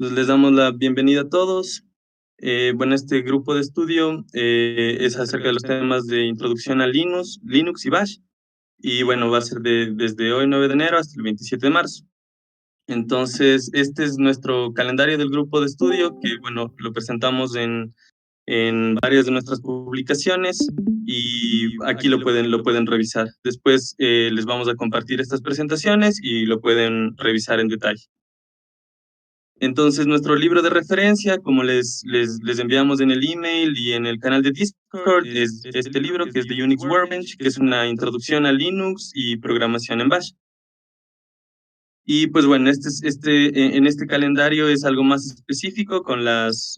Pues les damos la bienvenida a todos. Bueno, este grupo de estudio es acerca de los temas de introducción a Linux y Bash. Y bueno, va a ser desde hoy, 9 de enero, hasta el 27 de marzo. Entonces, este es nuestro calendario del grupo de estudio, que bueno, lo presentamos en varias de nuestras publicaciones y aquí lo pueden revisar. Después les vamos a compartir estas presentaciones y lo pueden revisar en detalle. Entonces, nuestro libro de referencia, como les enviamos en el email y en el canal de Discord, es este libro que es de Unix Workbench, que es una introducción a Linux y programación en Bash. Y pues bueno, en este calendario es algo más específico con las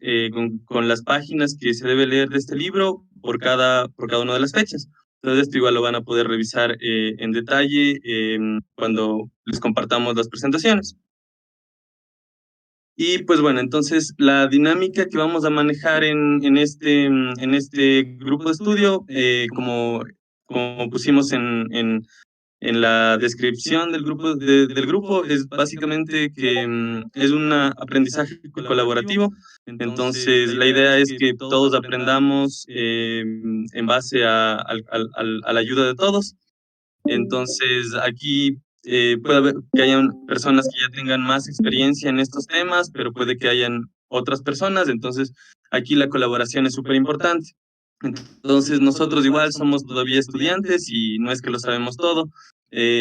páginas que se debe leer de este libro por cada una de las fechas. Entonces, esto igual lo van a poder revisar en detalle cuando les compartamos las presentaciones. Y pues bueno, entonces la dinámica que vamos a manejar en este grupo de estudio, como pusimos en la descripción del grupo, es básicamente que es un aprendizaje colaborativo. Entonces, la idea es que todos aprendamos en base a la ayuda de todos. Entonces, aquí puede haber que hayan personas que ya tengan más experiencia en estos temas, pero puede que hayan otras personas. Entonces, aquí la colaboración es súper importante. Entonces, nosotros igual somos todavía estudiantes y no es que lo sabemos todo.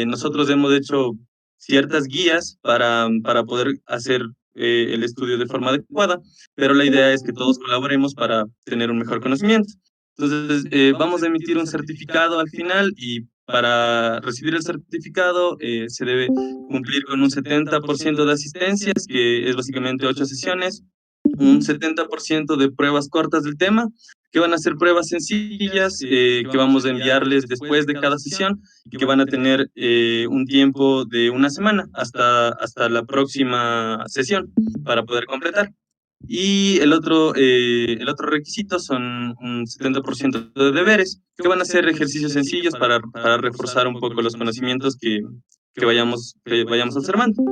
Nosotros hemos hecho ciertas guías para poder hacer el estudio de forma adecuada, pero la idea es que todos colaboremos para tener un mejor conocimiento. Entonces, vamos a emitir un certificado al final y para recibir el certificado se debe cumplir con un 70% de asistencias, que es básicamente 8 sesiones, un 70% de pruebas cortas del tema, que van a ser pruebas sencillas que vamos a enviarles después de cada sesión y que van a tener un tiempo de una semana hasta la próxima sesión para poder completar. Y el otro requisito son un 70% de deberes, que van a ser ejercicios sencillos para reforzar un poco los conocimientos que vayamos observando.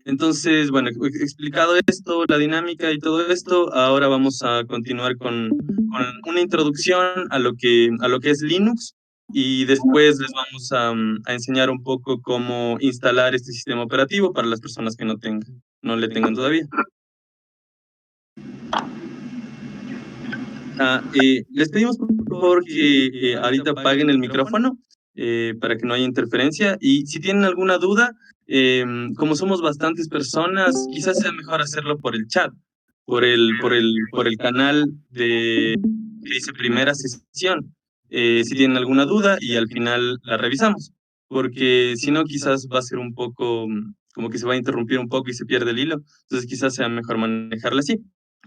Entonces, bueno, explicado esto, la dinámica y todo esto, ahora vamos a continuar con una introducción a lo que es Linux y después les vamos a enseñar un poco cómo instalar este sistema operativo para las personas que no le tengan todavía. Les pedimos por favor que ahorita apaguen el micrófono para que no haya interferencia y si tienen alguna duda, como somos bastantes personas, quizás sea mejor hacerlo por el chat, por el canal que dice primera sesión. Si tienen alguna duda y al final la revisamos, porque si no quizás va a ser un poco como que se va a interrumpir un poco y se pierde el hilo, entonces quizás sea mejor manejarla así.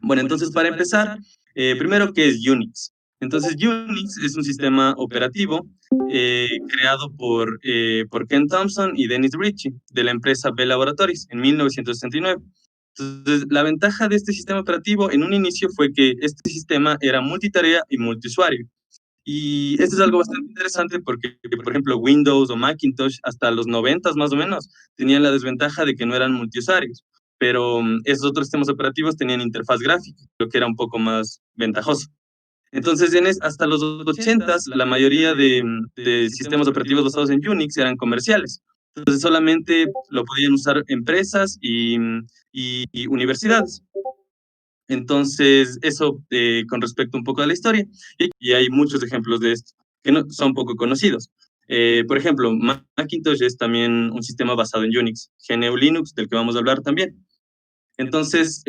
Bueno, entonces para empezar, primero, ¿qué es Unix? Entonces, Unix es un sistema operativo creado por Ken Thompson y Dennis Ritchie de la empresa Bell Laboratories en 1969. Entonces, la ventaja de este sistema operativo en un inicio fue que este sistema era multitarea y multiusuario. Y esto es algo bastante interesante porque, por ejemplo, Windows o Macintosh hasta los 90 más o menos tenían la desventaja de que no eran multiusuarios, pero esos otros sistemas operativos tenían interfaz gráfica, lo que era un poco más ventajoso. Entonces, hasta los 80 la mayoría de sistemas operativos basados en Unix eran comerciales. Entonces, solamente lo podían usar empresas y universidades. Entonces, eso con respecto un poco a la historia. Y hay muchos ejemplos de esto que no, son poco conocidos. Por ejemplo, Macintosh es también un sistema basado en Unix, GNU Linux, del que vamos a hablar también. Entonces,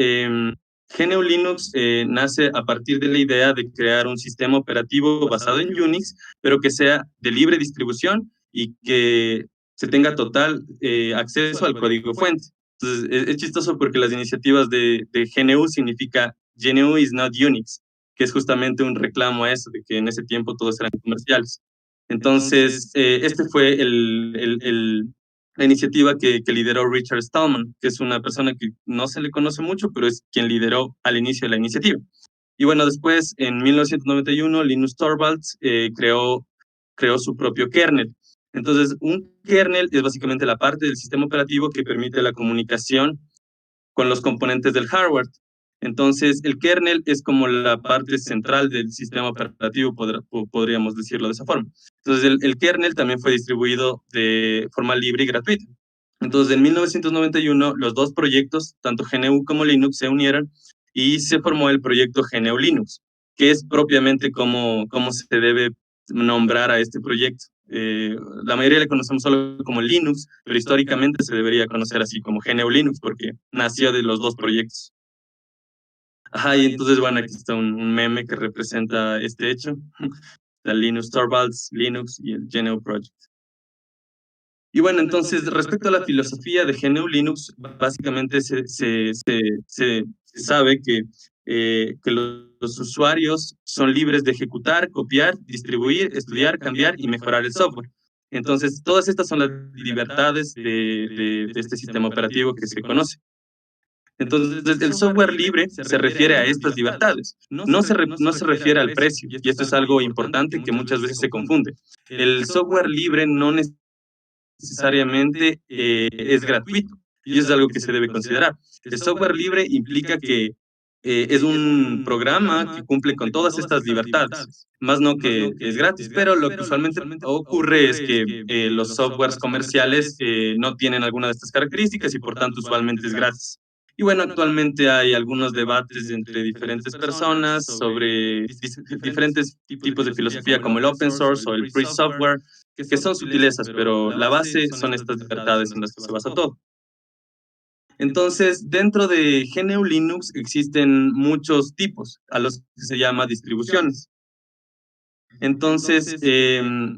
GNU Linux nace a partir de la idea de crear un sistema operativo basado en Unix, pero que sea de libre distribución y que se tenga total acceso al código fuente. Entonces, es chistoso porque las iniciativas de GNU significa GNU is not Unix, que es justamente un reclamo a eso, de que en ese tiempo todos eran comerciales. Entonces, este fue la iniciativa que lideró Richard Stallman, que es una persona que no se le conoce mucho, pero es quien lideró al inicio de la iniciativa. Y bueno, después, en 1991, Linus Torvalds creó su propio kernel. Entonces, un kernel es básicamente la parte del sistema operativo que permite la comunicación con los componentes del hardware. Entonces, el kernel es como la parte central del sistema operativo, podríamos decirlo de esa forma. Entonces, el kernel también fue distribuido de forma libre y gratuita. Entonces, en 1991, los dos proyectos, tanto GNU como Linux, se unieron y se formó el proyecto GNU Linux, que es propiamente cómo se debe nombrar a este proyecto. La mayoría le conocemos solo como Linux, pero históricamente se debería conocer así como GNU Linux, porque nació de los dos proyectos. Ajá, y entonces, bueno, aquí está un meme que representa este hecho, la Linus Torvalds, Linux y el GNU Project. Y bueno, entonces, respecto a la filosofía de GNU Linux, básicamente se sabe que los usuarios son libres de ejecutar, copiar, distribuir, estudiar, cambiar y mejorar el software. Entonces, todas estas son las libertades de este sistema operativo que se conoce. Entonces, el software libre se refiere a estas libertades, no se refiere al precio, y esto es algo importante que muchas veces se confunde. El software libre no necesariamente es gratuito, y eso es algo que se debe considerar. El software libre implica que es un programa que cumple con todas estas libertades, más no que es gratis, pero lo que usualmente ocurre es que los softwares comerciales no tienen alguna de estas características y por tanto usualmente es gratis. Y bueno, actualmente hay algunos debates entre diferentes personas sobre diferentes tipos de filosofía como el open source o el free software, que son sutilezas, pero la base son estas libertades en las que se basa todo. Entonces, dentro de GNU Linux existen muchos tipos, a los que se llama distribuciones. Entonces,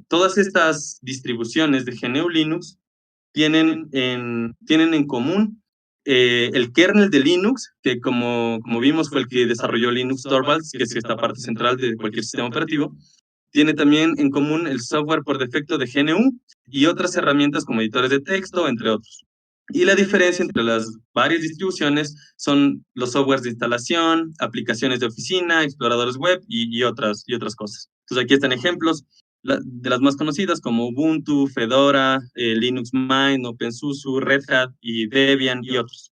todas estas distribuciones de GNU Linux tienen en común el kernel de Linux, que como vimos fue el que desarrolló Linus Torvalds, que es esta parte central de cualquier sistema operativo. Tiene también en común el software por defecto de GNU y otras herramientas como editores de texto, entre otros. Y la diferencia entre las varias distribuciones son los softwares de instalación, aplicaciones de oficina, exploradores web y otras cosas. Entonces aquí están ejemplos de las más conocidas como Ubuntu, Fedora, Linux Mint, OpenSUSE, Red Hat y Debian y otros.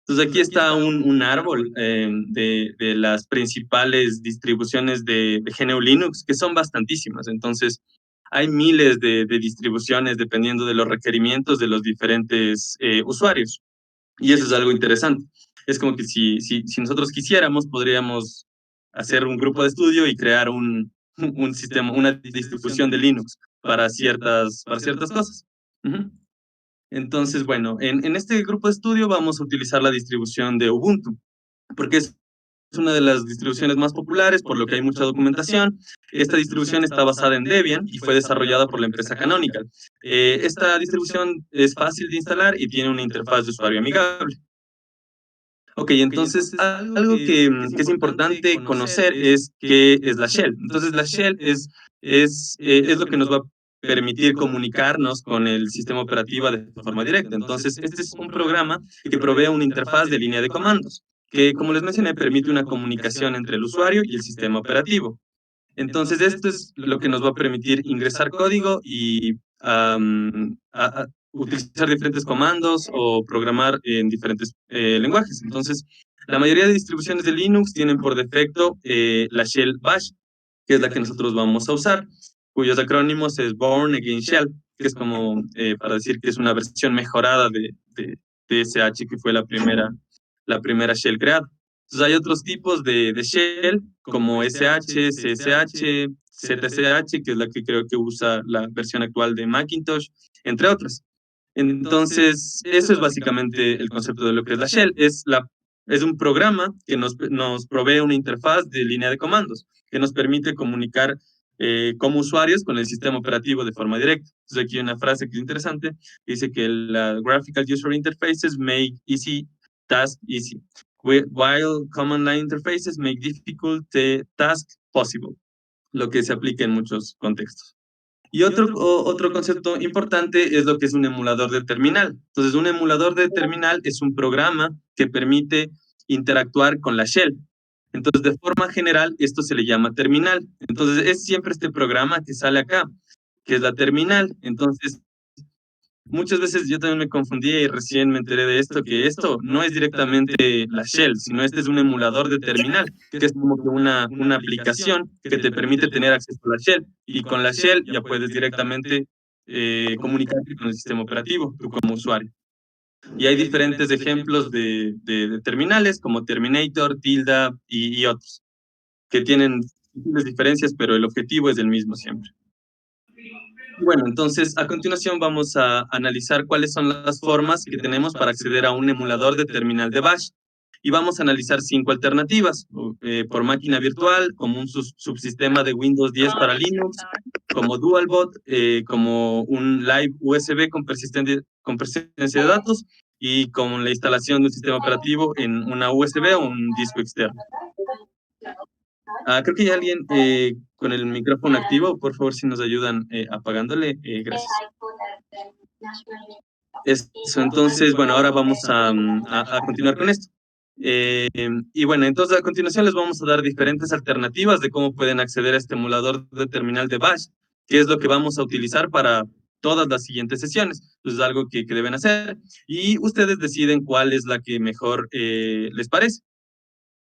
Entonces aquí está un árbol de las principales distribuciones de GNU Linux, que son bastantísimas. Entonces hay miles de distribuciones dependiendo de los requerimientos de los diferentes usuarios. Y eso es algo interesante. Es como que si nosotros quisiéramos, podríamos hacer un grupo de estudio y crear un sistema, una distribución de Linux para ciertas cosas. Ujú. Entonces, bueno, en este grupo de estudio vamos a utilizar la distribución de Ubuntu, porque es una de las distribuciones más populares, por lo que hay mucha documentación. Esta distribución está basada en Debian y fue desarrollada por la empresa Canonical. Esta distribución es fácil de instalar y tiene una interfaz de usuario amigable. Ok, entonces algo que es importante conocer es qué es la shell. Entonces la shell es lo que nos va a permitir comunicarnos con el sistema operativo de forma directa. Entonces este es un programa que provee una interfaz de línea de comandos, que como les mencioné permite una comunicación entre el usuario y el sistema operativo. Entonces, esto es lo que nos va a permitir ingresar código y utilizar diferentes comandos o programar en diferentes lenguajes. Entonces, la mayoría de distribuciones de Linux tienen por defecto la shell bash, que es la que nosotros vamos a usar, cuyos acrónimos es Born Again Shell, que es como para decir que es una versión mejorada de TSH, que fue la primera shell creada. Entonces hay otros tipos de shell como SH, CSH, ZSH, que es la que creo que usa la versión actual de Macintosh, entre otras. Entonces, eso es básicamente el concepto de lo que es la shell. Es un programa que nos provee una interfaz de línea de comandos que nos permite comunicar como usuarios con el sistema operativo de forma directa. Entonces, aquí hay una frase que es interesante, que dice que la Graphical User Interfaces make easy task easy, while command line interfaces make difficult task possible, lo que se aplica en muchos contextos. Y otro concepto importante es lo que es un emulador de terminal. Entonces, un emulador de terminal es un programa que permite interactuar con la shell. Entonces, de forma general, esto se le llama terminal. Entonces, es siempre este programa que sale acá, que es la terminal. Entonces, Muchas veces yo también me confundía y recién me enteré de esto, que esto no es directamente la shell, sino este es un emulador de terminal, que es como que una aplicación que te permite tener acceso a la shell. Y con la shell ya puedes directamente comunicarte con el sistema operativo, tú como usuario. Y hay diferentes ejemplos de terminales como Terminator, Tilda y otros, que tienen múltiples diferencias, pero el objetivo es el mismo siempre. Bueno, entonces a continuación vamos a analizar cuáles son las formas que tenemos para acceder a un emulador de terminal de Bash. Y vamos a analizar 5 alternativas, por máquina virtual, como un subsistema de Windows 10 para Linux, como DualBot, como un Live USB con persistencia de datos y con la instalación de un sistema operativo en una USB o un disco externo. Creo que hay alguien con el micrófono activo. Por favor, si nos ayudan apagándole, gracias. Eso, entonces, bueno, ahora vamos a continuar con esto. Y bueno, entonces a continuación les vamos a dar diferentes alternativas de cómo pueden acceder a este emulador de terminal de Bash, que es lo que vamos a utilizar para todas las siguientes sesiones. Entonces, es algo que deben hacer. Y ustedes deciden cuál es la que mejor les parece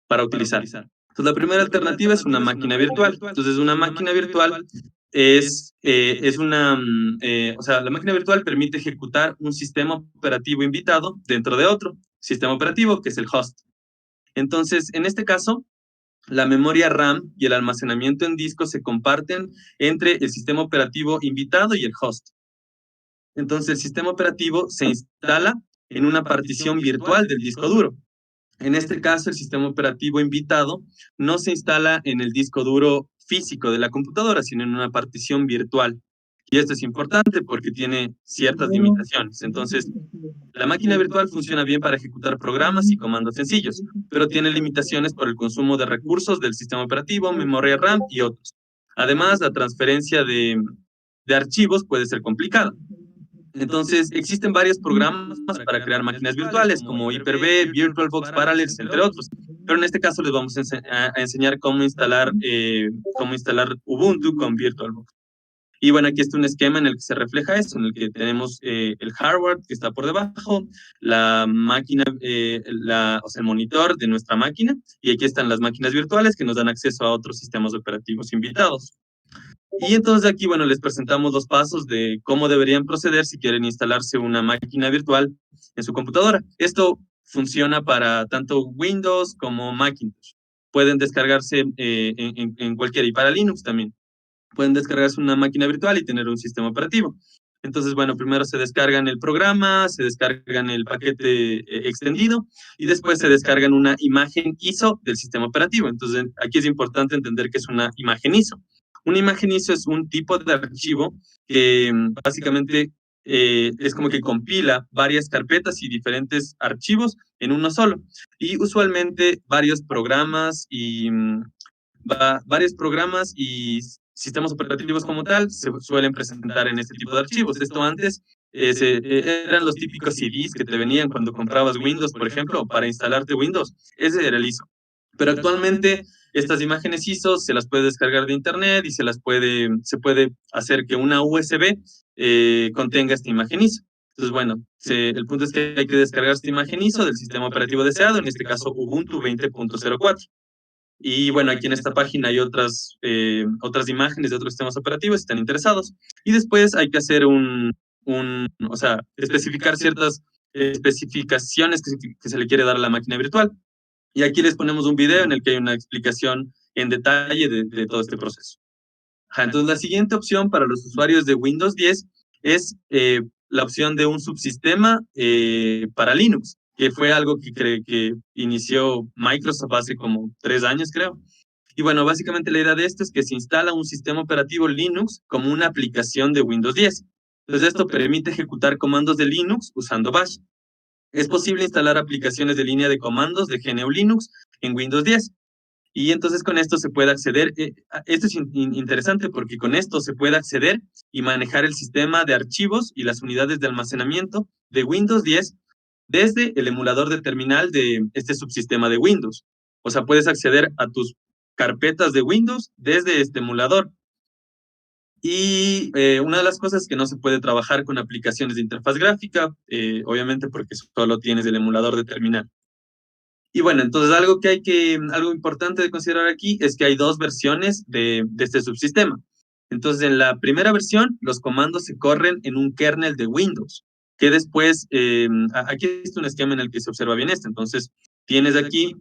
para utilizar. Entonces, la primera alternativa es una máquina virtual. Entonces, una máquina virtual es o sea, la máquina virtual permite ejecutar un sistema operativo invitado dentro de otro sistema operativo, que es el host. Entonces, en este caso, la memoria RAM y el almacenamiento en disco se comparten entre el sistema operativo invitado y el host. Entonces, el sistema operativo se instala en una partición virtual del disco duro. En este caso, el sistema operativo invitado no se instala en el disco duro físico de la computadora, sino en una partición virtual. Y esto es importante porque tiene ciertas limitaciones. Entonces, la máquina virtual funciona bien para ejecutar programas y comandos sencillos, pero tiene limitaciones por el consumo de recursos del sistema operativo, memoria RAM y otros. Además, la transferencia de archivos puede ser complicada. Entonces, existen varios programas para crear máquinas virtuales, como Hyper-V, VirtualBox Parallels, entre otros. Pero en este caso les vamos a enseñar cómo instalar Ubuntu con VirtualBox. Y bueno, aquí está un esquema en el que se refleja esto, en el que tenemos el hardware que está por debajo, la máquina, o sea, el monitor de nuestra máquina, y aquí están las máquinas virtuales que nos dan acceso a otros sistemas operativos invitados. Y entonces aquí, bueno, les presentamos los pasos de cómo deberían proceder si quieren instalarse una máquina virtual en su computadora. Esto funciona para tanto Windows como Macintosh. Pueden descargarse en cualquiera, y para Linux también. Pueden descargarse una máquina virtual y tener un sistema operativo. Entonces, bueno, primero se descargan el programa, se descargan el paquete extendido y después se descargan una imagen ISO del sistema operativo. Entonces, aquí es importante entender que es una imagen ISO. Una imagen ISO es un tipo de archivo que básicamente es como que compila varias carpetas y diferentes archivos en uno solo. Y usualmente varios programas y sistemas operativos como tal se suelen presentar en este tipo de archivos. Esto antes eran los típicos CDs que te venían cuando comprabas Windows, por ejemplo, para instalarte Windows. Ese era el ISO. Pero actualmente estas imágenes ISO se las puede descargar de internet y se puede hacer que una USB contenga esta imagen ISO. Entonces, bueno, el punto es que hay que descargar esta imagen ISO del sistema operativo deseado, en este caso Ubuntu 20.04. Y bueno, aquí en esta página hay otras imágenes de otros sistemas operativos si están interesados. Y después hay que hacer o sea, especificar ciertas especificaciones que se le quiere dar a la máquina virtual. Y aquí les ponemos un video en el que hay una explicación en detalle de todo este proceso. Entonces, la siguiente opción para los usuarios de Windows 10 es la opción de un subsistema para Linux, que fue algo que inició Microsoft hace como 3 años, creo. Y bueno, básicamente la idea de esto es que se instala un sistema operativo Linux como una aplicación de Windows 10. Entonces, esto permite ejecutar comandos de Linux usando Bash. Es posible instalar aplicaciones de línea de comandos de GNU Linux en Windows 10. Y entonces con esto se puede acceder, esto es interesante porque con esto se puede acceder y manejar el sistema de archivos y las unidades de almacenamiento de Windows 10 desde el emulador de terminal de este subsistema de Windows. O sea, puedes acceder a tus carpetas de Windows desde este emulador. Y una de las cosas es que no se puede trabajar con aplicaciones de interfaz gráfica, obviamente porque solo tienes el emulador de terminal. Y bueno, entonces algo importante de considerar aquí es que hay dos versiones de este subsistema. Entonces, en la primera versión, los comandos se corren en un kernel de Windows, que después, aquí está un esquema en el que se observa bien esto. Entonces, tienes aquí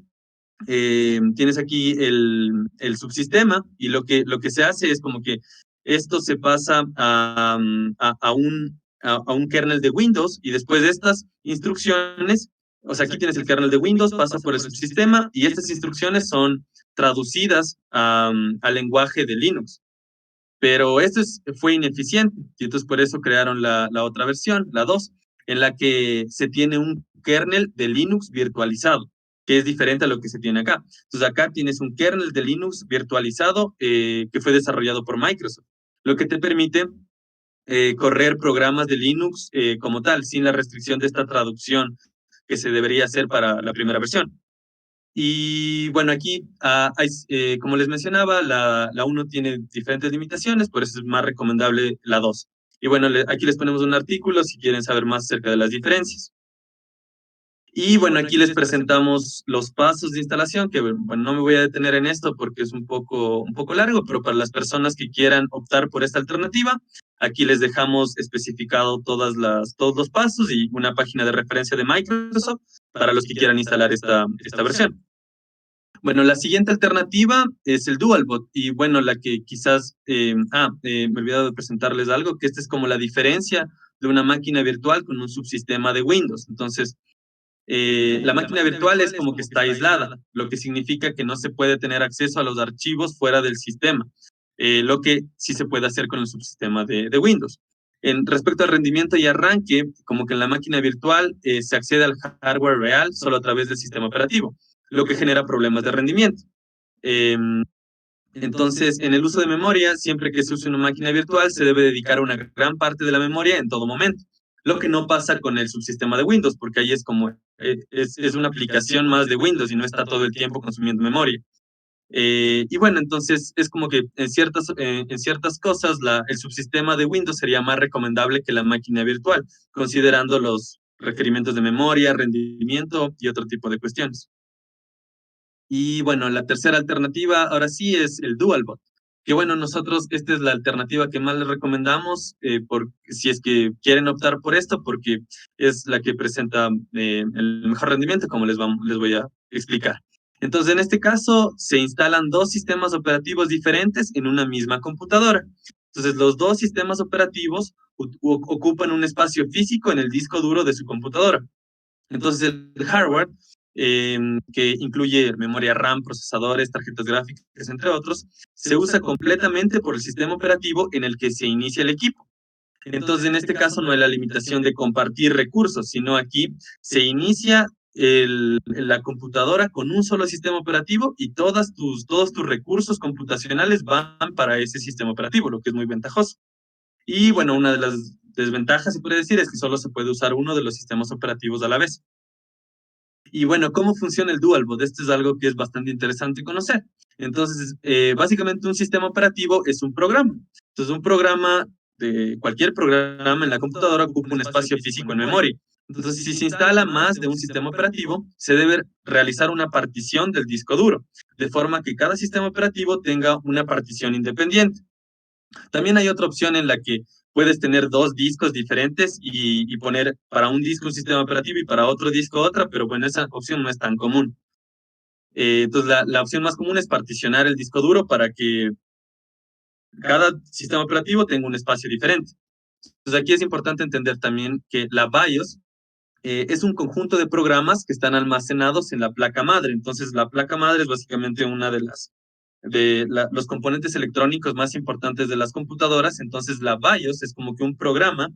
tienes aquí el subsistema y lo que se hace es como que esto se pasa a un kernel de Windows y después de estas instrucciones, o sea, aquí tienes el kernel de Windows, pasa por el subsistema y estas instrucciones son traducidas al lenguaje de Linux. Pero fue ineficiente y entonces por eso crearon la otra versión, la 2, en la que se tiene un kernel de Linux virtualizado, que es diferente a lo que se tiene acá. Entonces acá tienes un kernel de Linux virtualizado que fue desarrollado por Microsoft, lo que te permite correr programas de Linux como tal, sin la restricción de esta traducción que se debería hacer para la primera versión. Y bueno, aquí, como les mencionaba, la 1 tiene diferentes limitaciones, por eso es más recomendable la 2. Y bueno, aquí les ponemos un artículo si quieren saber más acerca de las diferencias. Y bueno, aquí les presentamos los pasos de instalación, que bueno, no me voy a detener en esto porque es un poco largo, pero para las personas que quieran optar por esta alternativa, aquí les dejamos especificado todos los pasos y una página de referencia de Microsoft para los que quieran instalar esta versión. Bueno, la siguiente alternativa es el DualBot y bueno, la que quizás, me he olvidado de presentarles algo, que esta es como la diferencia de una máquina virtual con un subsistema de Windows. Entonces, la máquina virtual es como que está aislada, lo que significa que no se puede tener acceso a los archivos fuera del sistema, lo que sí se puede hacer con el subsistema de Windows. Respecto al rendimiento y arranque, como que en la máquina virtual se accede al hardware real solo a través del sistema operativo, lo que genera problemas de rendimiento. Eh, entonces, en el uso de memoria, siempre que se use una máquina virtual, se debe dedicar una gran parte de la memoria en todo momento, lo que no pasa con el subsistema de Windows, porque ahí es como, es una aplicación más de Windows y no está todo el tiempo consumiendo memoria. Y bueno, entonces es como que en ciertas cosas el subsistema de Windows sería más recomendable que la máquina virtual, considerando los requerimientos de memoria, rendimiento y otro tipo de cuestiones. Y bueno, la tercera alternativa ahora sí es el DualBot, que bueno, nosotros esta es la alternativa que más les recomendamos si es que quieren optar por esto, porque es la que presenta el mejor rendimiento, como les voy a explicar. Entonces, en este caso, se instalan dos sistemas operativos diferentes en una misma computadora. Entonces, los dos sistemas operativos ocupan un espacio físico en el disco duro de su computadora. Entonces, el hardware, que incluye memoria RAM, procesadores, tarjetas gráficas, entre otros, se usa completamente por el sistema operativo en el que se inicia el equipo. Entonces, en este caso, no hay la limitación de compartir recursos, sino aquí se inicia la computadora con un solo sistema operativo y todos tus recursos computacionales van para ese sistema operativo, lo que es muy ventajoso. Y bueno, una de las desventajas, se puede decir, es que solo se puede usar uno de los sistemas operativos a la vez. Y bueno, ¿cómo funciona el DualBot? Esto es algo que es bastante interesante conocer. Entonces, básicamente un sistema operativo es un programa. Entonces, cualquier programa en la computadora ocupa un espacio físico en memoria. Entonces, si se instala más de un sistema operativo, se debe realizar una partición del disco duro, de forma que cada sistema operativo tenga una partición independiente. También hay otra opción en la que puedes tener dos discos diferentes y poner para un disco un sistema operativo y para otro disco otra, pero bueno, esa opción no es tan común. Entonces, la opción más común es particionar el disco duro para que cada sistema operativo tenga un espacio diferente. Entonces, aquí es importante entender también que la BIOS es un conjunto de programas que están almacenados en la placa madre. Entonces, la placa madre es básicamente una de los componentes electrónicos más importantes de las computadoras. Entonces, la BIOS es como que un programa,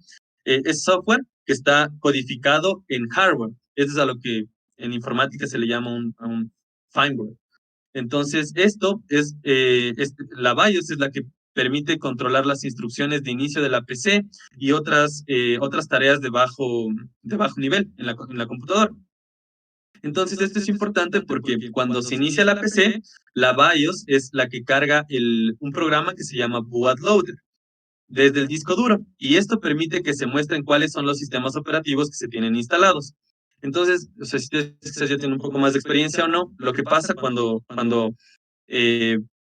es software que está codificado en hardware. Eso es a lo que en informática se le llama un firmware. Entonces, la BIOS es la que permite controlar las instrucciones de inicio de la PC y otras tareas de bajo nivel en la computadora. Entonces, esto es importante porque cuando se inicia la PC, la BIOS es la que carga un programa que se llama bootloader. desde el disco duro, y esto permite que se muestren cuáles son los sistemas operativos que se tienen instalados. Entonces, o sea, si ustedes quizás ya tienen un poco más de experiencia o no, lo que pasa cuando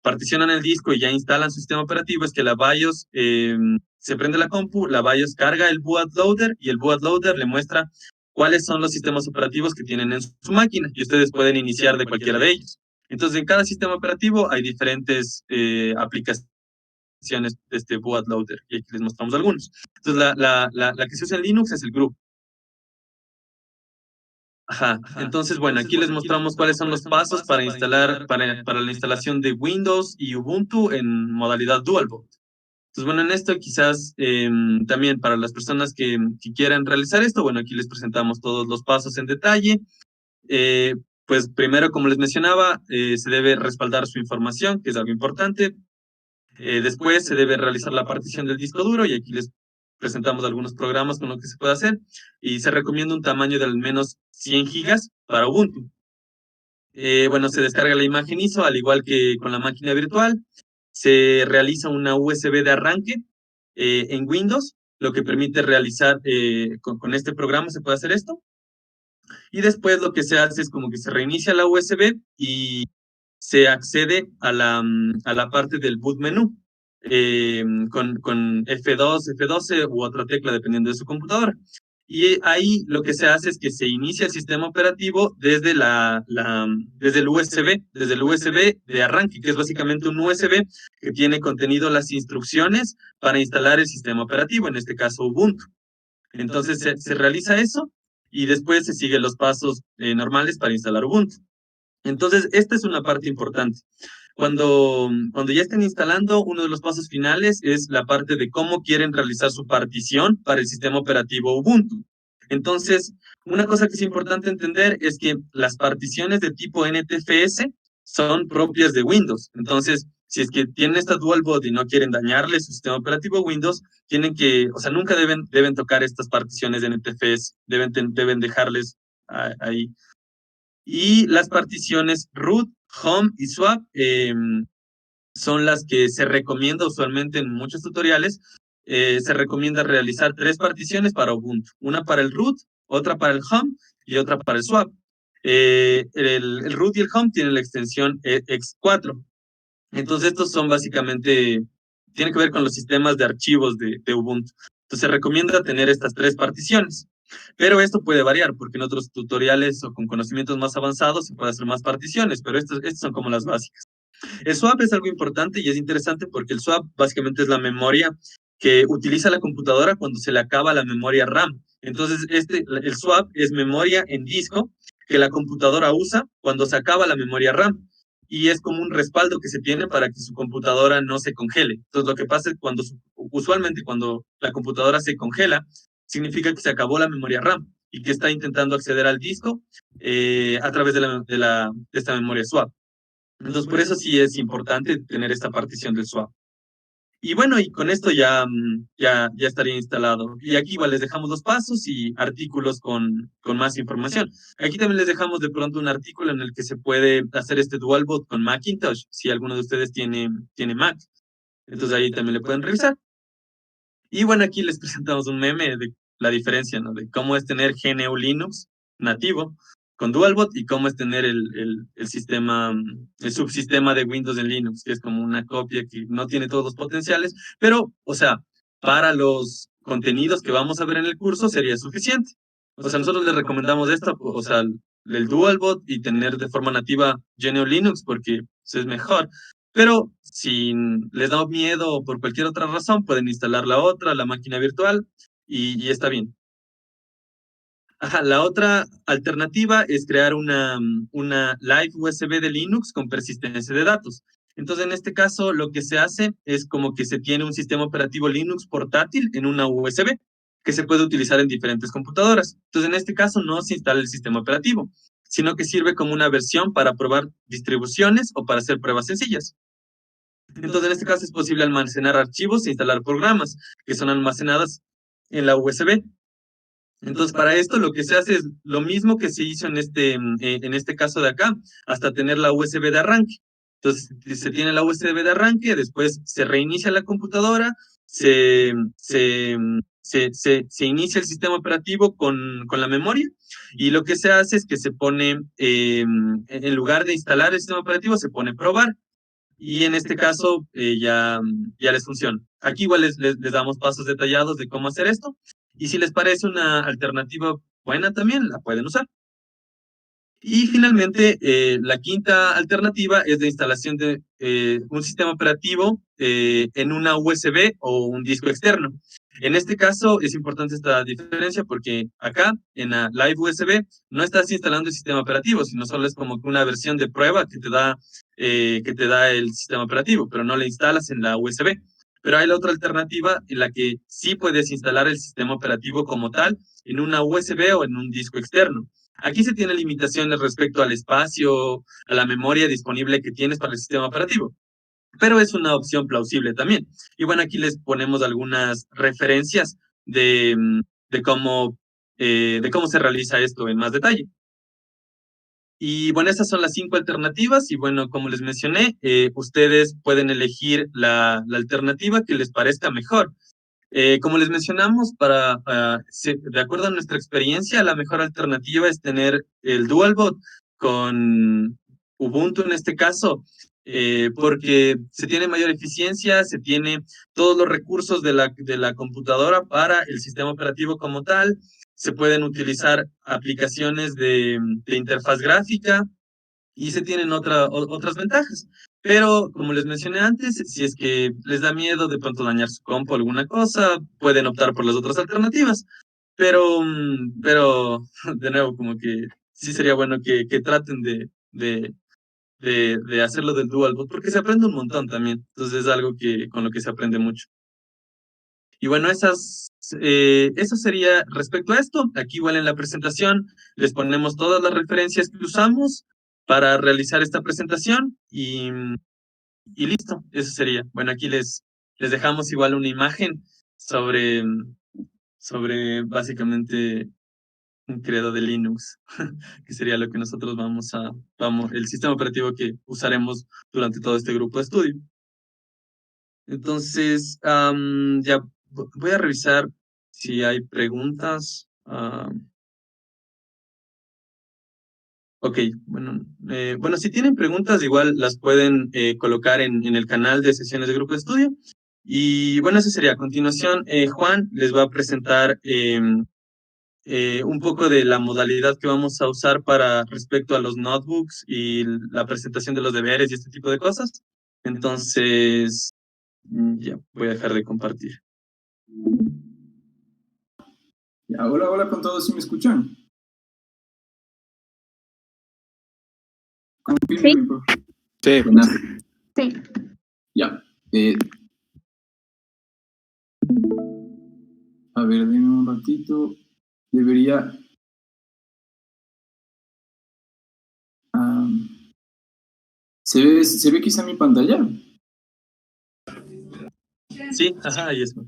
particionan el disco y ya instalan su sistema operativo es que la BIOS se prende la compu, la BIOS carga el bootloader y el bootloader le muestra cuáles son los sistemas operativos que tienen en su máquina y ustedes pueden iniciar de cualquiera de ellos. Entonces, en cada sistema operativo hay diferentes aplicaciones de este bootloader y aquí les mostramos algunos. Entonces, la que se usa en Linux es el group. Ajá. Entonces, bueno, aquí les mostramos cuáles son los pasos para instalar, para la instalación de Windows y Ubuntu en modalidad dual boot. Entonces, bueno, en esto quizás también para las personas que quieran realizar esto, bueno, aquí les presentamos todos los pasos en detalle. Eh, pues primero, como les mencionaba, se debe respaldar su información, que es algo importante. Después se debe realizar la partición del disco duro y aquí les presentamos algunos programas con lo que se puede hacer. Y se recomienda un tamaño de al menos 100 gigas para Ubuntu. Bueno, se descarga la imagen ISO, al igual que con la máquina virtual. Se realiza una USB de arranque en Windows, lo que permite realizar, con este programa se puede hacer esto. Y después lo que se hace es como que se reinicia la USB y se accede a la parte del boot menú con F2, F12 u otra tecla dependiendo de su computadora. Y ahí lo que se hace es que se inicia el sistema operativo desde desde el USB de arranque, que es básicamente un USB que tiene contenido las instrucciones para instalar el sistema operativo, en este caso Ubuntu. Entonces se realiza eso y después se siguen los pasos normales para instalar Ubuntu. Entonces, esta es una parte importante. Cuando ya estén instalando, uno de los pasos finales es la parte de cómo quieren realizar su partición para el sistema operativo Ubuntu. Entonces, una cosa que es importante entender es que las particiones de tipo NTFS son propias de Windows. Entonces, si es que tienen esta dual boot y no quieren dañarle su sistema operativo Windows, tienen que, o sea, nunca deben tocar estas particiones de NTFS, deben dejarles ahí. Y las particiones root, home y swap son las que se recomienda usualmente en muchos tutoriales. Se recomienda realizar 3 particiones para Ubuntu, una para el root, otra para el home y otra para el swap. El root y el home tienen la extensión X4. Entonces estos son básicamente, tienen que ver con los sistemas de archivos de Ubuntu. Entonces se recomienda tener estas 3 particiones. Pero esto puede variar, porque en otros tutoriales o con conocimientos más avanzados se puede hacer más particiones, pero estas son como las básicas. El swap es algo importante y es interesante porque el swap básicamente es la memoria que utiliza la computadora cuando se le acaba la memoria RAM. Entonces, el swap es memoria en disco que la computadora usa cuando se acaba la memoria RAM. Y es como un respaldo que se tiene para que su computadora no se congele. Entonces, lo que pasa es usualmente cuando la computadora se congela, significa que se acabó la memoria RAM y que está intentando acceder al disco a través de esta memoria swap. Entonces, por eso sí es importante tener esta partición del swap. Y bueno, y con esto ya estaría instalado. Y aquí igual les dejamos los pasos y artículos con más información. Aquí también les dejamos de pronto un artículo en el que se puede hacer este dual boot con Macintosh, si alguno de ustedes tiene Mac. Entonces ahí también le pueden revisar. Y bueno, aquí les presentamos un meme de la diferencia, ¿no? De cómo es tener GNU Linux nativo con DualBot y cómo es tener el sistema, el subsistema de Windows en Linux, que es como una copia que no tiene todos los potenciales, pero, o sea, para los contenidos que vamos a ver en el curso sería suficiente. O sea, nosotros les recomendamos esta, o sea, el DualBot y tener de forma nativa GNU Linux porque es mejor. Pero si les da miedo o por cualquier otra razón, pueden instalar la otra, la máquina virtual, y está bien. Ajá, la otra alternativa es crear una Live USB de Linux con persistencia de datos. Entonces, en este caso, lo que se hace es como que se tiene un sistema operativo Linux portátil en una USB que se puede utilizar en diferentes computadoras. Entonces, en este caso, no se instala el sistema operativo, sino que sirve como una versión para probar distribuciones o para hacer pruebas sencillas. Entonces, en este caso es posible almacenar archivos e instalar programas que son almacenadas en la USB. Entonces, para esto lo que se hace es lo mismo que se hizo en este caso de acá, hasta tener la USB de arranque. Entonces, se tiene la USB de arranque, después se reinicia la computadora, se inicia el sistema operativo con la memoria, y lo que se hace es que se pone, en lugar de instalar el sistema operativo, se pone probar, y en este caso ya les funciona. Aquí igual les damos pasos detallados de cómo hacer esto, y si les parece una alternativa buena también, la pueden usar. Y finalmente, la quinta alternativa es la instalación de un sistema operativo en una USB o un disco externo. En este caso es importante esta diferencia porque acá en la Live USB no estás instalando el sistema operativo, sino solo es como que una versión de prueba que te da el sistema operativo, pero no la instalas en la USB. Pero hay la otra alternativa en la que sí puedes instalar el sistema operativo como tal en una USB o en un disco externo. Aquí se tiene limitaciones respecto al espacio, a la memoria disponible que tienes para el sistema operativo, pero es una opción plausible también. Y bueno, aquí les ponemos algunas referencias de cómo se realiza esto en más detalle. Y bueno, estas son las 5 alternativas y bueno, como les mencioné, ustedes pueden elegir la alternativa que les parezca mejor. Como les mencionamos, de acuerdo a nuestra experiencia, la mejor alternativa es tener el DualBot con Ubuntu en este caso, porque se tiene mayor eficiencia, se tiene todos los recursos de la computadora para el sistema operativo como tal, se pueden utilizar aplicaciones de interfaz gráfica, y se tienen otras ventajas. Pero, como les mencioné antes, si es que les da miedo de pronto dañar su compu o alguna cosa, pueden optar por las otras alternativas. Pero de nuevo, como que sí sería bueno que traten de hacerlo del dual boot, porque se aprende un montón también. Entonces es algo con lo que se aprende mucho. Y bueno, eso sería respecto a esto. Aquí igual en la presentación les ponemos todas las referencias que usamos para realizar esta presentación y listo, eso sería. Bueno, aquí les dejamos igual una imagen sobre básicamente un credo de Linux, que sería lo que nosotros el sistema operativo que usaremos durante todo este grupo de estudio. Entonces, ya voy a revisar si hay preguntas. Ok, bueno, si tienen preguntas, igual las pueden colocar en el canal de sesiones de grupo de estudio. Y bueno, eso sería. A continuación, Juan les va a presentar un poco de la modalidad que vamos a usar para respecto a los notebooks y la presentación de los deberes y este tipo de cosas. Entonces, ya voy a dejar de compartir. Ya, hola, hola con todos, ¿sí me escuchan? Confirmen, por favor. Sí. Sí. Ya. A ver, denme un ratito. Debería... ¿Se ve quizá mi pantalla? Sí, ajá, ahí está.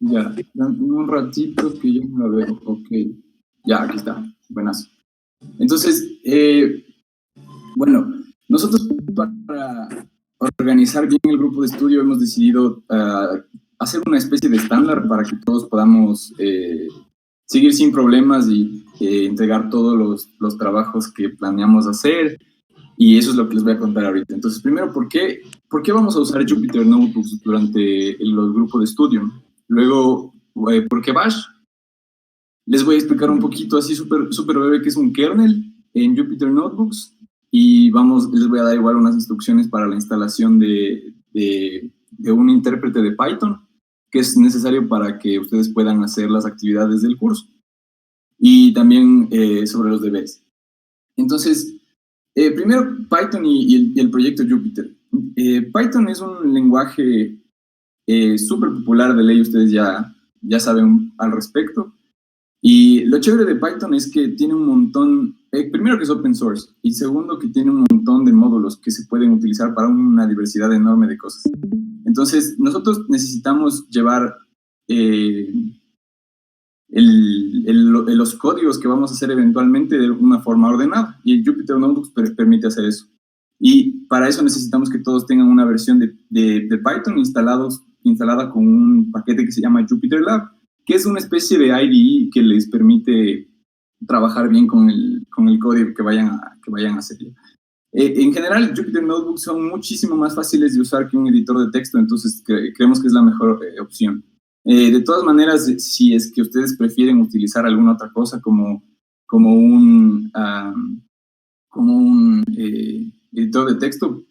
Ya, dame un ratito que yo no la veo. Ok. Ya, aquí está. Buenas. Entonces, bueno, nosotros para organizar bien el grupo de estudio hemos decidido hacer una especie de estándar para que todos podamos seguir sin problemas y entregar todos los trabajos que planeamos hacer, y eso es lo que les voy a contar ahorita. Entonces, primero, ¿por qué vamos a usar Jupyter Notebooks durante los grupos de estudio? Luego, ¿por qué Bash? Les voy a explicar un poquito así súper breve qué es un kernel en Jupyter Notebooks, y les voy a dar igual unas instrucciones para la instalación de un intérprete de Python que es necesario para que ustedes puedan hacer las actividades del curso, y también sobre los deberes. Entonces, primero Python y el proyecto Jupyter. Python es un lenguaje súper popular, de ley ustedes ya saben al respecto. Y lo chévere de Python es que tiene un montón, primero que es open source, y segundo que tiene un montón de módulos que se pueden utilizar para una diversidad enorme de cosas. Entonces, nosotros necesitamos llevar los códigos que vamos a hacer eventualmente de una forma ordenada, y el Jupyter Notebooks permite hacer eso. Y para eso necesitamos que todos tengan una versión de Python instalada con un paquete que se llama JupyterLab, que es una especie de IDE que les permite trabajar bien con el código que vayan a hacer. En general, Jupyter Notebooks son muchísimo más fáciles de usar que un editor de texto, entonces creemos que es la mejor opción. De todas maneras, si es que ustedes prefieren utilizar alguna otra cosa como un editor de texto,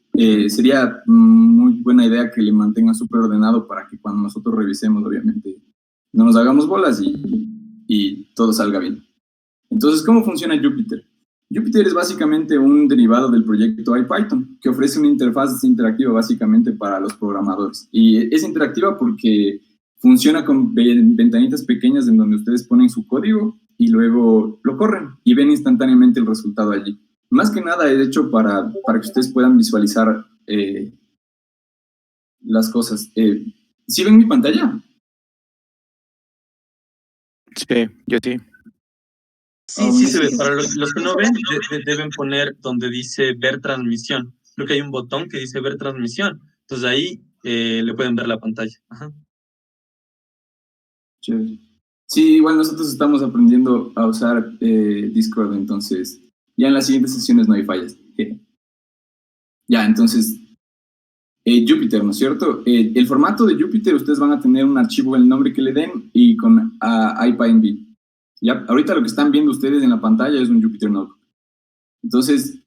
sería muy buena idea que le mantengan súper ordenado para que cuando nosotros revisemos, obviamente, no nos hagamos bolas y todo salga bien. Entonces, ¿cómo funciona Jupyter? Jupyter es básicamente un derivado del proyecto IPython, que ofrece una interfaz interactiva básicamente para los programadores. Y es interactiva porque funciona con ventanitas pequeñas en donde ustedes ponen su código y luego lo corren y ven instantáneamente el resultado allí. Más que nada es hecho para que ustedes puedan visualizar las cosas. ¿Sí ven mi pantalla? Sí, yo sí. Sí se ve. Para los que no ven, deben poner donde dice ver transmisión. Creo que hay un botón que dice ver transmisión. Entonces ahí le pueden ver la pantalla. Ajá. Sí, igual nosotros estamos aprendiendo a usar Discord, entonces ya en las siguientes sesiones no hay fallas. Ya, entonces, Jupyter, ¿no es cierto? El formato de Jupyter, ustedes van a tener un archivo, el nombre que le den y con IPyNB. Ya, ahorita lo que están viendo ustedes en la pantalla es un Jupyter Notebook. Entonces,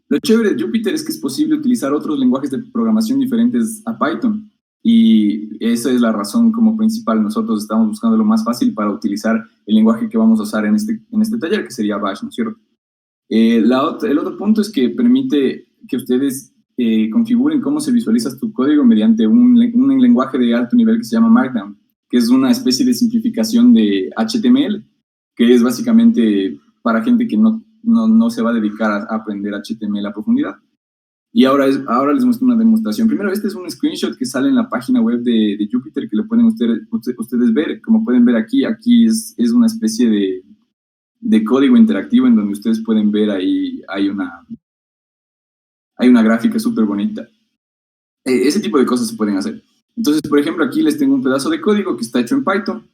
lo chévere de Jupyter es que es posible utilizar otros lenguajes de programación diferentes a Python. Y esa es la razón como principal. Nosotros estamos buscando lo más fácil para utilizar el lenguaje que vamos a usar en este taller, que sería Bash, ¿no es cierto? El otro punto es que permite que ustedes configuren cómo se visualiza tu código mediante un lenguaje de alto nivel que se llama Markdown, que es una especie de simplificación de HTML, que es básicamente para gente que no se va a dedicar a aprender HTML a profundidad. Y ahora les muestro una demostración. Primero, este es un screenshot que sale en la página web de Jupyter, que lo pueden ustedes ver. Como pueden ver aquí es una especie de código interactivo en donde ustedes pueden ver ahí hay una gráfica súper bonita. Ese tipo de cosas se pueden hacer. Entonces, por ejemplo, aquí les tengo un pedazo de código que está hecho en Python,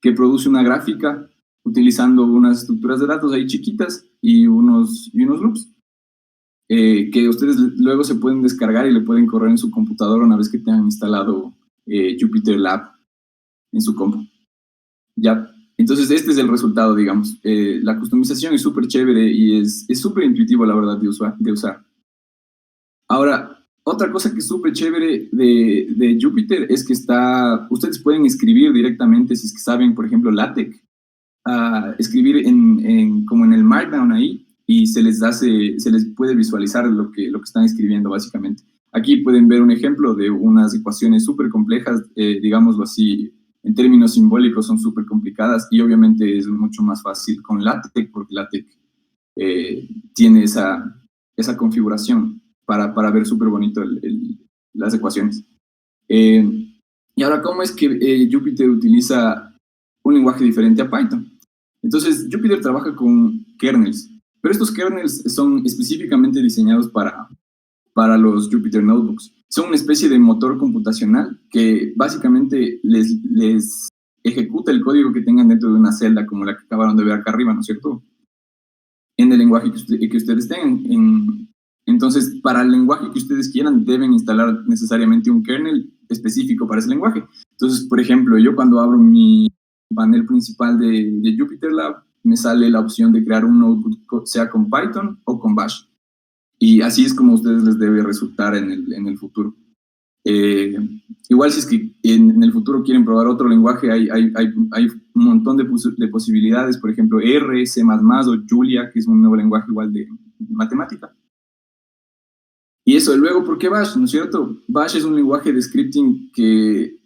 que produce una gráfica utilizando unas estructuras de datos ahí chiquitas y unos loops. Que ustedes luego se pueden descargar y le pueden correr en su computadora una vez que tengan instalado JupyterLab en su compu. Ya, entonces este es el resultado, digamos. La customización es súper chévere y es súper intuitivo, la verdad, de usar. Ahora, otra cosa que es súper chévere de Jupyter es que ustedes pueden escribir directamente, si es que saben, por ejemplo, LaTeX, escribir como en el Markdown ahí, y se les puede visualizar lo que están escribiendo, básicamente. Aquí pueden ver un ejemplo de unas ecuaciones súper complejas, digámoslo así, en términos simbólicos son súper complicadas, y obviamente es mucho más fácil con LaTeX, porque LaTeX tiene esa configuración para ver súper bonito las ecuaciones. Y ahora, ¿cómo es que Jupyter utiliza un lenguaje diferente a Python? Entonces, Jupyter trabaja con kernels, pero estos kernels son específicamente diseñados para los Jupyter Notebooks. Son una especie de motor computacional que básicamente les ejecuta el código que tengan dentro de una celda como la que acabaron de ver acá arriba, ¿no es cierto? En el lenguaje que ustedes tengan. Entonces, para el lenguaje que ustedes quieran, deben instalar necesariamente un kernel específico para ese lenguaje. Entonces, por ejemplo, yo cuando abro mi panel principal de JupyterLab, me sale la opción de crear un notebook, sea con Python o con Bash. Y así es como a ustedes les debe resultar en el futuro. Igual si es que en el futuro quieren probar otro lenguaje, hay un montón de posibilidades, por ejemplo, R, C++ o Julia, que es un nuevo lenguaje igual de matemática. Y eso, luego, ¿por qué Bash? ¿No es cierto? Bash es un lenguaje de scripting que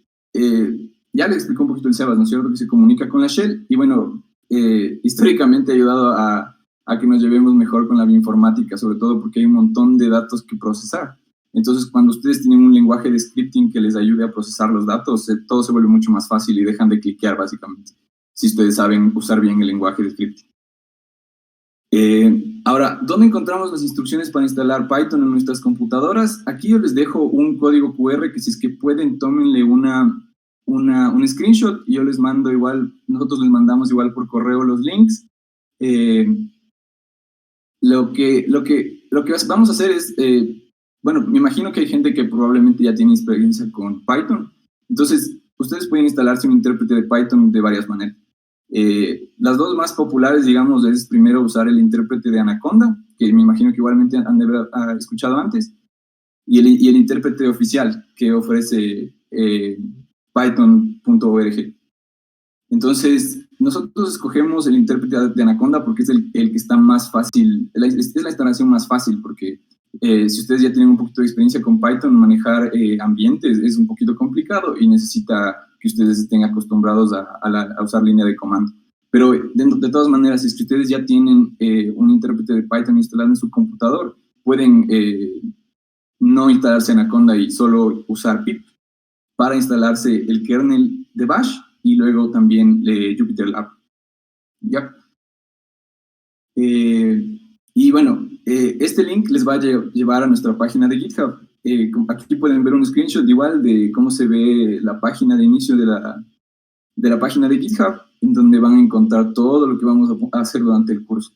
ya le explicó un poquito el Sebas, ¿no es cierto? Que se comunica con la shell y bueno, históricamente ha ayudado a que nos llevemos mejor con la bioinformática, sobre todo porque hay un montón de datos que procesar. Entonces, cuando ustedes tienen un lenguaje de scripting que les ayude a procesar los datos, todo se vuelve mucho más fácil y dejan de cliquear, básicamente, si ustedes saben usar bien el lenguaje de scripting. Ahora, ¿dónde encontramos las instrucciones para instalar Python en nuestras computadoras? Aquí yo les dejo un código QR que si es que pueden, tómenle un screenshot y yo les mando igual, nosotros les mandamos igual por correo los links. Lo que vamos a hacer es, bueno, me imagino que hay gente que probablemente ya tiene experiencia con Python, entonces ustedes pueden instalarse un intérprete de Python de varias maneras. Las dos más populares, digamos, es primero usar el intérprete de Anaconda, que me imagino que igualmente han de haber escuchado antes, y el intérprete oficial que ofrece python.org. Entonces, nosotros escogemos el intérprete de Anaconda porque es el que está más fácil, es la instalación más fácil, porque si ustedes ya tienen un poquito de experiencia con Python, manejar ambientes es un poquito complicado y necesita que ustedes estén acostumbrados a usar línea de comando. Pero de todas maneras, si es que ustedes ya tienen un intérprete de Python instalado en su computador, pueden no instalarse Anaconda y solo usar pip para instalarse el kernel de Bash y luego también JupyterLab. ¿Ya? Y bueno, este link les va a llevar a nuestra página de GitHub. Aquí pueden ver un screenshot igual de cómo se ve la página de inicio de la página de GitHub, en donde van a encontrar todo lo que vamos a hacer durante el curso.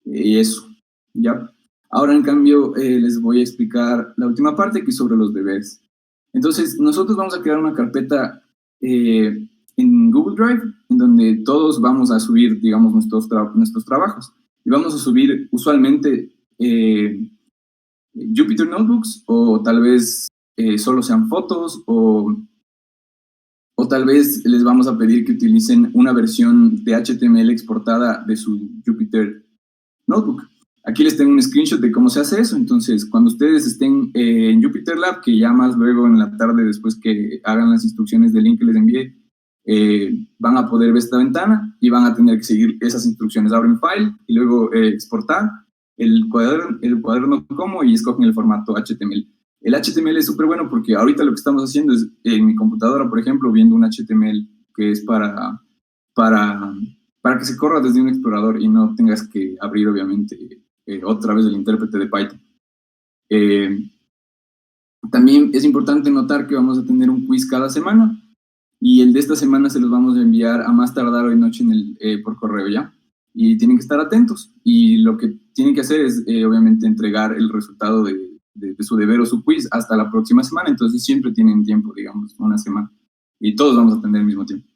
Y eso, ¿ya? Ahora, en cambio, les voy a explicar la última parte, que es sobre los deberes. Entonces, nosotros vamos a crear una carpeta en Google Drive, en donde todos vamos a subir, digamos, nuestros trabajos. Y vamos a subir usualmente Jupyter Notebooks, o tal vez solo sean fotos, o tal vez les vamos a pedir que utilicen una versión de HTML exportada de su Jupyter Notebook. Aquí les tengo un screenshot de cómo se hace eso. Entonces, cuando ustedes estén en JupyterLab, que ya más luego en la tarde, después que hagan las instrucciones del link que les envié, van a poder ver esta ventana y van a tener que seguir esas instrucciones. Abren File y luego exportar el cuaderno como y escogen el formato HTML. El HTML es súper bueno porque ahorita lo que estamos haciendo es, en mi computadora, por ejemplo, viendo un HTML que es para que se corra desde un explorador y no tengas que abrir, obviamente, otra vez el intérprete de Python. También es importante notar que vamos a tener un quiz cada semana y el de esta semana se los vamos a enviar a más tardar hoy noche por correo, ¿ya? Y tienen que estar atentos y lo que tienen que hacer es, obviamente, entregar el resultado de su deber o su quiz hasta la próxima semana, entonces siempre tienen tiempo, digamos, una semana, y todos vamos a tener el mismo tiempo.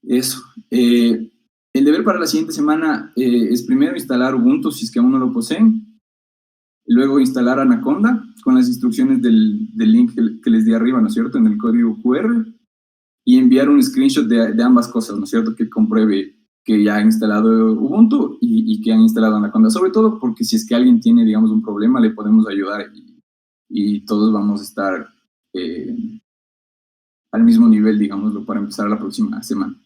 Eso. El deber para la siguiente semana es primero instalar Ubuntu si es que aún no lo poseen, luego instalar Anaconda con las instrucciones del link que les di arriba, ¿no es cierto?, en el código QR, y enviar un screenshot de ambas cosas, ¿no es cierto?, que compruebe que ya han instalado Ubuntu y que han instalado Anaconda, sobre todo porque si es que alguien tiene, digamos, un problema, le podemos ayudar y todos vamos a estar al mismo nivel, digámoslo, para empezar la próxima semana.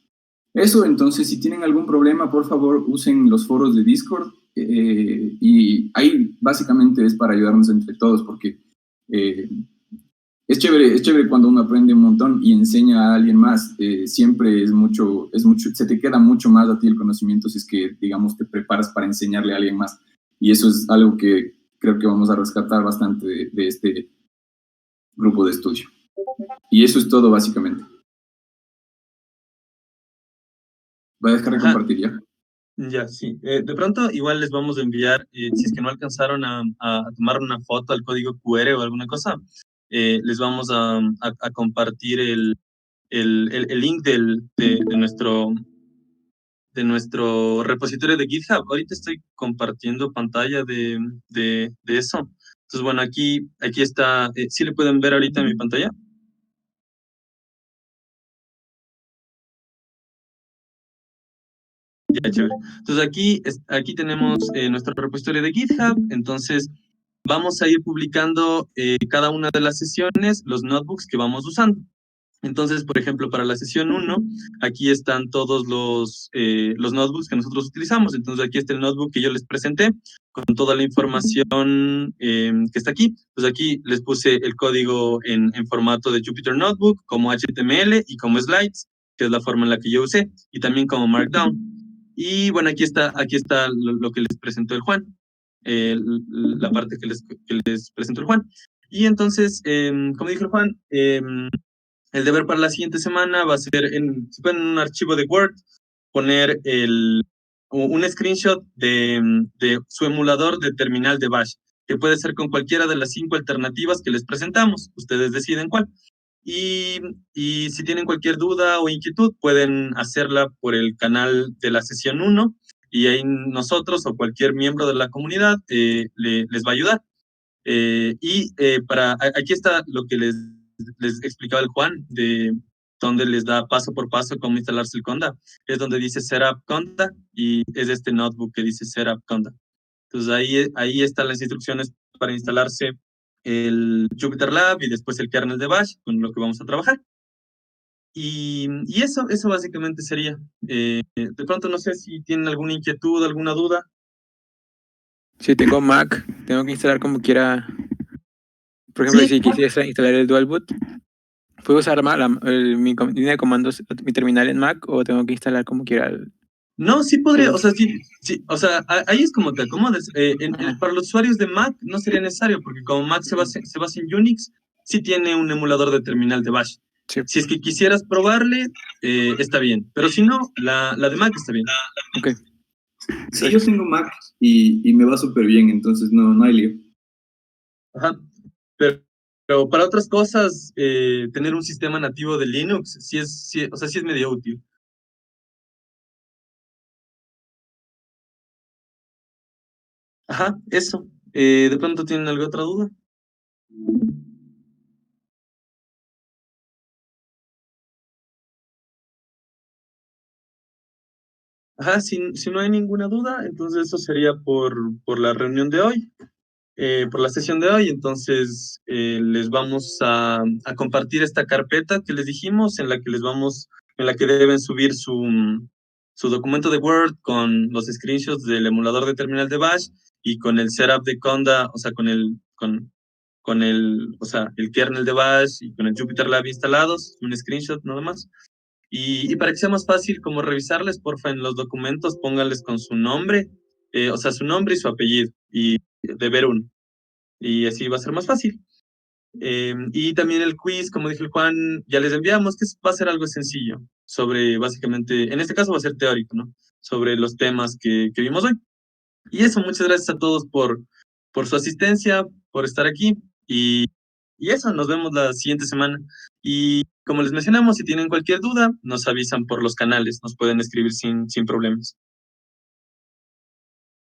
Eso, entonces, si tienen algún problema, por favor, usen los foros de Discord, y ahí básicamente es para ayudarnos entre todos, porque es chévere cuando uno aprende un montón y enseña a alguien más. Siempre es mucho, se te queda mucho más a ti el conocimiento si es que, digamos, te preparas para enseñarle a alguien más. Y eso es algo que creo que vamos a rescatar bastante de este grupo de estudio. Y eso es todo, básicamente. Voy a dejar de compartir ya. Ya, sí. De pronto, igual les vamos a enviar, si es que no alcanzaron a tomar una foto al código QR o alguna cosa, les vamos a compartir el link de nuestro repositorio de GitHub. Ahorita estoy compartiendo pantalla de eso. Entonces, bueno, aquí está. ¿Sí le pueden ver ahorita en mi pantalla? Ya, chévere. Entonces aquí tenemos nuestro repositorio de GitHub. Entonces vamos a ir publicando cada una de las sesiones, los notebooks que vamos usando. Entonces, por ejemplo, para la sesión 1, aquí están todos los notebooks que nosotros utilizamos. Entonces, aquí está el notebook que yo les presenté con toda la información que está aquí. Pues aquí les puse el código en formato de Jupyter Notebook, como HTML y como slides, que es la forma en la que yo usé, y también como Markdown. Y bueno, aquí está lo que les presentó el Juan, la parte que les presentó el Juan. Y entonces, como dijo el Juan, el deber para la siguiente semana va a ser, si pueden, en un archivo de Word, poner un screenshot de su emulador de terminal de Bash, que puede ser con cualquiera de las 5 alternativas que les presentamos. Ustedes deciden cuál. Y, y si tienen cualquier duda o inquietud, pueden hacerla por el canal de la sesión 1 y ahí nosotros o cualquier miembro de la comunidad les va a ayudar. Aquí está lo que les explicaba el Juan, de donde les da paso por paso cómo instalarse el Conda. Es donde dice Setup Conda y es este notebook que dice Setup Conda. Entonces ahí están las instrucciones para instalarse el Jupyter Lab y después el kernel de Bash, con lo que vamos a trabajar. Y eso básicamente sería. De pronto no sé si tienen alguna inquietud, alguna duda. Si tengo Mac, tengo que instalar como quiera. Por ejemplo, Sí, si quisiera instalar el Dual Boot, ¿puedo usar mi línea de comandos, mi terminal en Mac, o tengo que instalar como quiera no, sí podría, o sea, sí, o sea, ahí es como te acomodes. Ajá. Para los usuarios de Mac no sería necesario, porque como Mac se basa en Unix, sí tiene un emulador de terminal de Bash. Sí, Si es que quisieras probarle, está bien, pero si no, la de Mac está bien. ok. Sí, yo tengo Mac y me va súper bien, entonces no hay lío. Ajá. Pero para otras cosas, tener un sistema nativo de Linux, o sea, sí es medio útil. Ajá, eso. ¿De pronto tienen alguna otra duda? Ajá, si no hay ninguna duda, entonces eso sería por la reunión de hoy, por la sesión de hoy. Entonces, les vamos a compartir esta carpeta que les dijimos, en la que deben subir su documento de Word con los screenshots del emulador de terminal de Bash y con el setup de Conda, o sea, o sea, el kernel de Bash y con el Jupyter Lab instalados, un screenshot nada más. Y para que sea más fácil como revisarles, porfa, en los documentos pónganles con su nombre, o sea, su nombre y su apellido, y de ver uno. Y así va a ser más fácil. Y también el quiz, como dijo el Juan, ya les enviamos, que va a ser algo sencillo, sobre básicamente, en este caso va a ser teórico, ¿no? Sobre los temas que vimos hoy. Y eso, muchas gracias a todos por su asistencia, por estar aquí. Y eso, nos vemos la siguiente semana. Y como les mencionamos, si tienen cualquier duda, nos avisan por los canales, nos pueden escribir sin problemas.